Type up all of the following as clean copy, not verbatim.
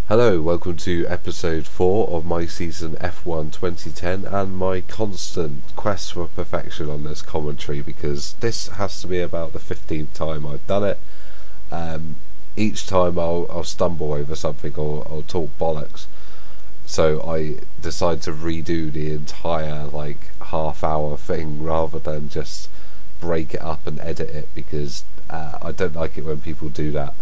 Hello, welcome to episode 4 of my season F1 2010 and my constant quest for perfection on this commentary, because this has to be about the 15th time I've done it. Each time I'll stumble over something or I'll talk bollocks, so I decide to redo the entire half hour thing rather than just break it up and edit it, because I don't like it when people do that,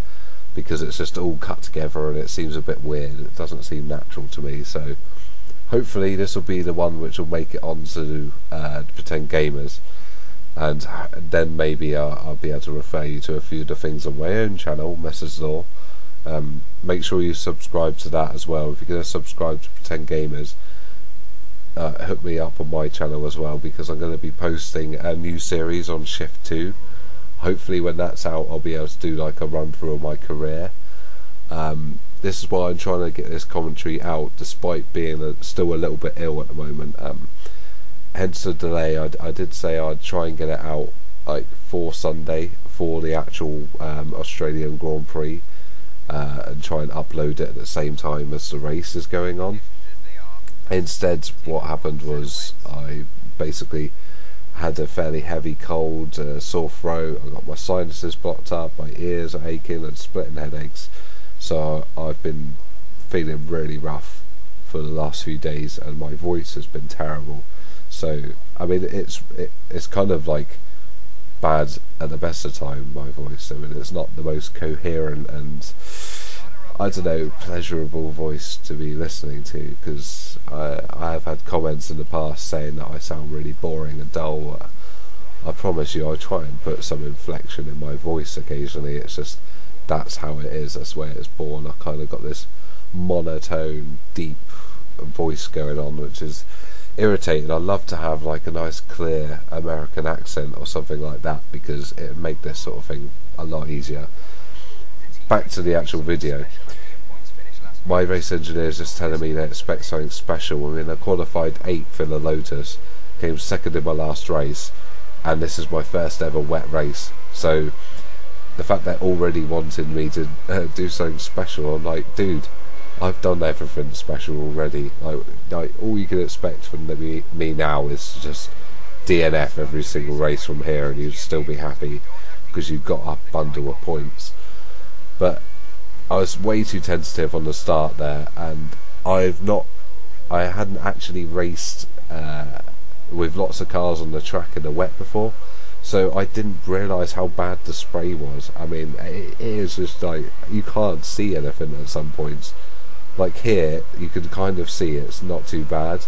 because it's just all cut together and it seems a bit weird. It doesn't seem natural to me. So hopefully this will be the one which will make it onto Pretend Gamers, and then maybe I'll be able to refer you to a few of the things on my own channel, Messrs Law. Make sure you subscribe to that as well. If you're going to subscribe to Pretend Gamers, hook me up on my channel as well, because I'm going to be posting a new series on Shift 2. Hopefully when that's out I'll be able to do like a run through of my career. This is why I'm trying to get this commentary out despite being still a little bit ill at the moment. Hence the delay. I did say I'd try and get it out for Sunday for the actual Australian Grand Prix, and try and upload it at the same time as the race is going on. Instead what happened was I basically had a fairly heavy cold, sore throat. I got my sinuses blocked up, my ears are aching and splitting headaches. So I've been feeling really rough for the last few days, and my voice has been terrible. So I mean, it's kind of like bad at the best of time, my voice. I mean, it's not the most coherent and, I don't know, pleasurable voice to be listening to, because I have had comments in the past saying that I sound really boring and dull. I promise you I try and put some inflection in my voice occasionally. It's just, that's how it is, that's where it's born. I've kind of got this monotone, deep voice going on, which is irritating. I'd love to have like a nice clear American accent or something like that, because it would make this sort of thing a lot easier. Back to the actual video. My race engineer is just telling me they expect something special. I mean, I qualified 8th in the Lotus, came 2nd in my last race, and this is my first ever wet race. So the fact they're already wanting me to do something special, I'm like, dude, I've done everything special already. Like all you can expect from me now is just DNF every single race from here, and you'd still be happy because you've got a bundle of points. But I was way too tentative on the start there, and I hadn't actually raced with lots of cars on the track in the wet before, so I didn't realise how bad the spray was. I mean, it is just like, you can't see anything at some points. Like here, you can kind of see it's not too bad,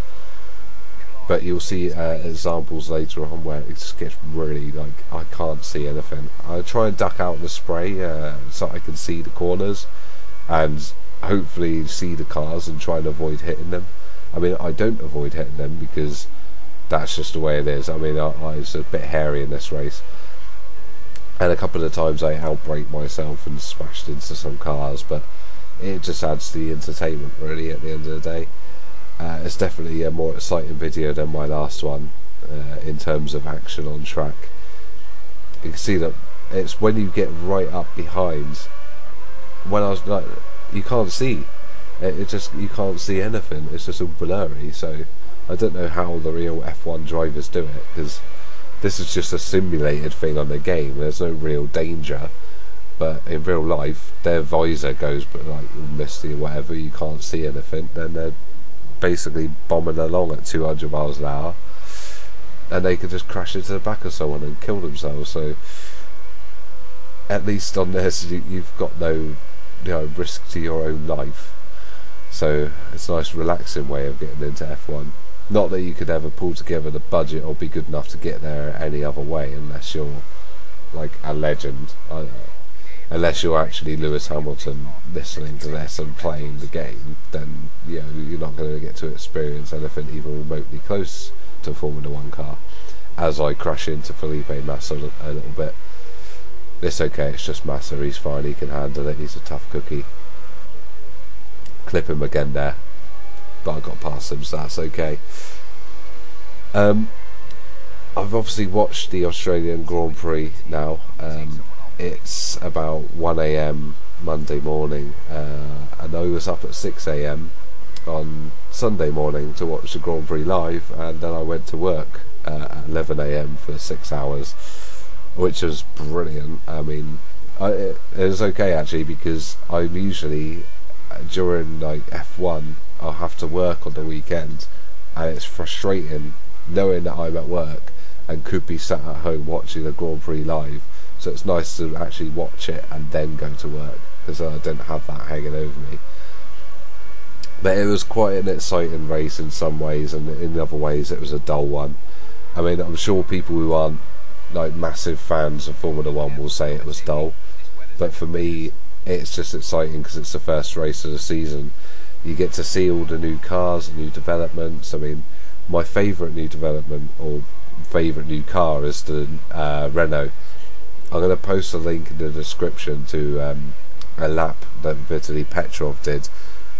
but you'll see examples later on where it just gets really like, I can't see anything. I try and duck out the spray so I can see the corners and hopefully see the cars and try and avoid hitting them. I mean, I don't avoid hitting them because that's just the way it is. I mean, I was a bit hairy in this race, and a couple of times I outbraked myself and smashed into some cars, but it just adds to the entertainment really at the end of the day. It's definitely a more exciting video than my last one in terms of action on track. You can see that it's when you get right up behind, when I was like, you can't see it, just, you can't see anything, it's just all blurry. So I don't know how the real F1 drivers do it, because this is just a simulated thing on the game. There's no real danger, but in real life their visor goes like misty or whatever, you can't see anything, then they're basically bombing along at 200 miles an hour, and they could just crash into the back of someone and kill themselves. So at least on this you've got no risk to your own life, so it's a nice relaxing way of getting into F1. Not that you could ever pull together the budget or be good enough to get there any other way, unless you're like a legend, unless you're actually Lewis Hamilton listening to this and playing the game. Then you're not going to get to experience anything even remotely close to a Formula 1 car. As I crash into Felipe Massa a little bit. It's okay, it's just Massa, he's fine, he can handle it, he's a tough cookie. Clip him again there, but I got past him, so that's okay. I've obviously watched the Australian Grand Prix now. it's about 1 a.m. Monday morning, and I was up at 6 a.m. on Sunday morning to watch the Grand Prix live, and then I went to work at 11 a.m. for 6 hours, which was brilliant. I mean, it was okay actually, because I'm usually during like F1 I'll have to work on the weekend, and it's frustrating knowing that I'm at work and could be sat at home watching the Grand Prix live. So it's nice to actually watch it and then go to work, because I didn't have that hanging over me. But it was quite an exciting race in some ways, and in other ways it was a dull one. I mean, I'm sure people who aren't like massive fans of Formula 1 will say it was dull, but for me it's just exciting because it's the first race of the season. You get to see all the new cars, new developments. I mean, my favourite new development or favourite new car is the Renault. I'm going to post a link in the description to a lap that Vitaly Petrov did,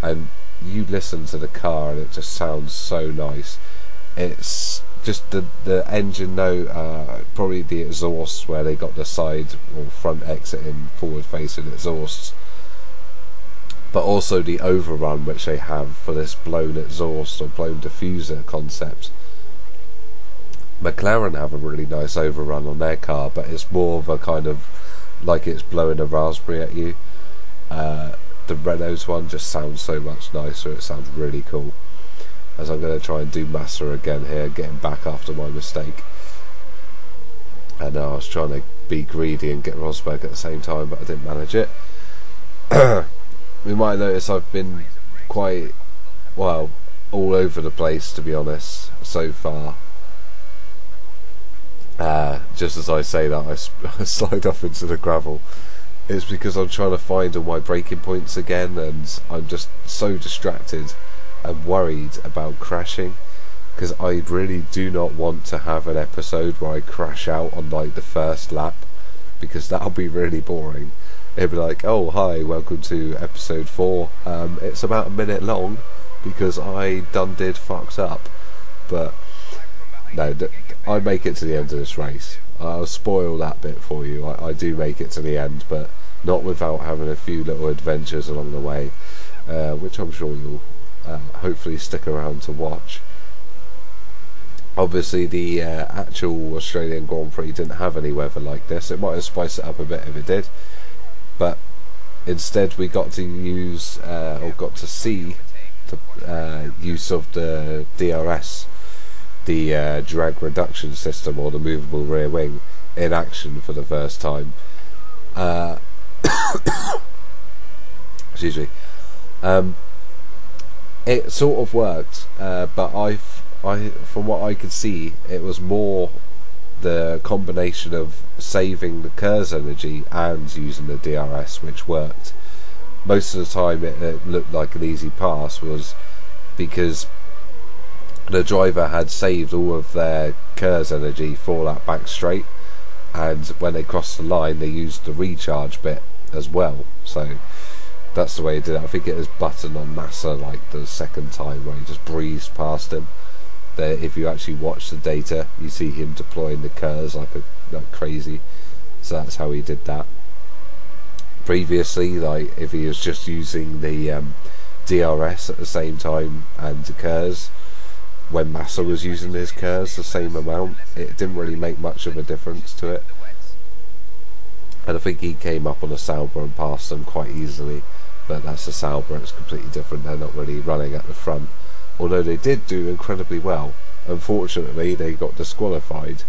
and you listen to the car and it just sounds so nice. It's just the engine note, probably the exhaust where they got the side or front exiting forward facing exhausts, but also the overrun which they have for this blown exhaust or blown diffuser concept. McLaren have a really nice overrun on their car, but it's more of a kind of like it's blowing a raspberry at you. The Renault's one just sounds so much nicer. It sounds really cool. As I'm going to try and do Massa again here, getting back after my mistake. And I was trying to be greedy and get Rosberg at the same time, but I didn't manage it. We might notice I've been quite, well, all over the place, to be honest, so far. Just as I say that, I slide off into the gravel. It's because I'm trying to find all my braking points again, and I'm just so distracted and worried about crashing, because I really do not want to have an episode where I crash out on like the first lap, because that'll be really boring. It'll be like, oh hi, welcome to episode 4. It's about a minute long because I done did fucked up. But no, I make it to the end of this race. I'll spoil that bit for you. I do make it to the end, but not without having a few little adventures along the way, which I'm sure you'll hopefully stick around to watch. Obviously the actual Australian Grand Prix didn't have any weather like this. It might have spiced it up a bit if it did, but instead we got to use or got to see the use of the DRS, the drag reduction system, or the movable rear wing, in action for the first time. Excuse me. It sort of worked, but from what I could see, it was more the combination of saving the KERS energy and using the DRS which worked. Most of the time it looked like an easy pass, was because the driver had saved all of their KERS energy for that back straight, and when they crossed the line they used the recharge bit as well. So that's the way he did it. I think it was Button on Massa like the second time where he just breezed past him. If you actually watch the data, you see him deploying the KERS like crazy. So that's how he did that. Previously, like if he was just using the DRS at the same time and the KERS, when Massa was using his KERS the same amount, it didn't really make much of a difference to it. And I think he came up on a Sauber and passed them quite easily, but that's a Sauber, it's completely different. They're not really running at the front, although they did do incredibly well. Unfortunately they got disqualified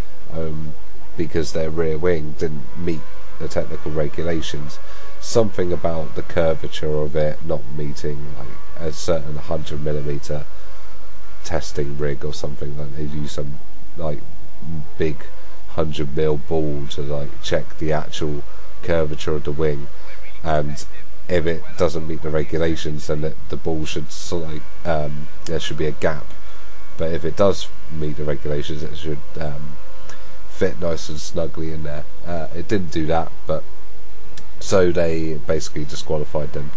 because their rear wing didn't meet the technical regulations. Something about the curvature of it not meeting like a certain 100mm testing rig or something. Like they use some like big 100mm ball to like check the actual curvature of the wing, and if it doesn't meet the regulations, then the ball should there should be a gap. But if it does meet the regulations, it should fit nice and snugly in there. It didn't do that, but so they basically disqualified them,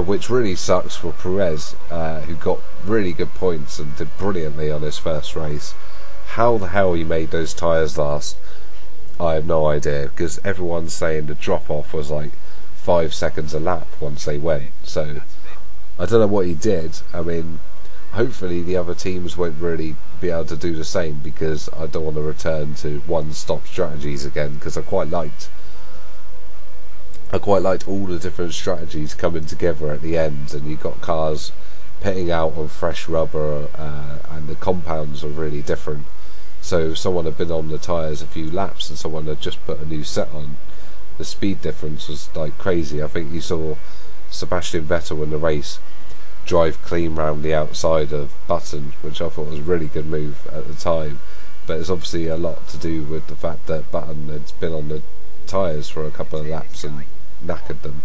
which really sucks for Perez, who got really good points and did brilliantly on his first race. How the hell he made those tyres last, I have no idea, because everyone's saying the drop off was like 5 seconds a lap once they went. So I don't know what he did. I mean, hopefully the other teams won't really be able to do the same, because I don't want to return to one-stop strategies again, because I quite liked all the different strategies coming together at the end, and you got cars pitting out on fresh rubber, and the compounds are really different. So someone had been on the tyres a few laps and someone had just put a new set on. The speed difference was like crazy. I think you saw Sebastian Vettel in the race drive clean round the outside of Button, which I thought was a really good move at the time. But it's obviously a lot to do with the fact that Button had been on the tyres for a couple of laps and knackered them.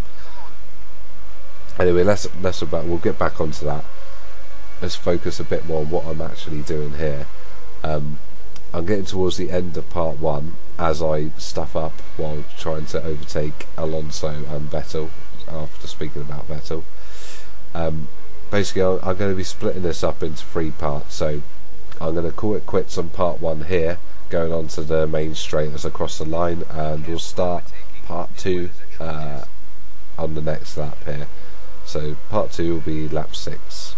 Anyway, we'll get back onto that. Let's focus a bit more on what I'm actually doing here. I'm getting towards the end of part 1 as I stuff up while trying to overtake Alonso and Vettel, after speaking about Vettel. Basically I'm going to be splitting this up into 3 parts, so I'm going to call it quits on part 1 here, going on to the main straight as I cross the line, and we'll start part 2 on the next lap here. So part 2 will be lap 6.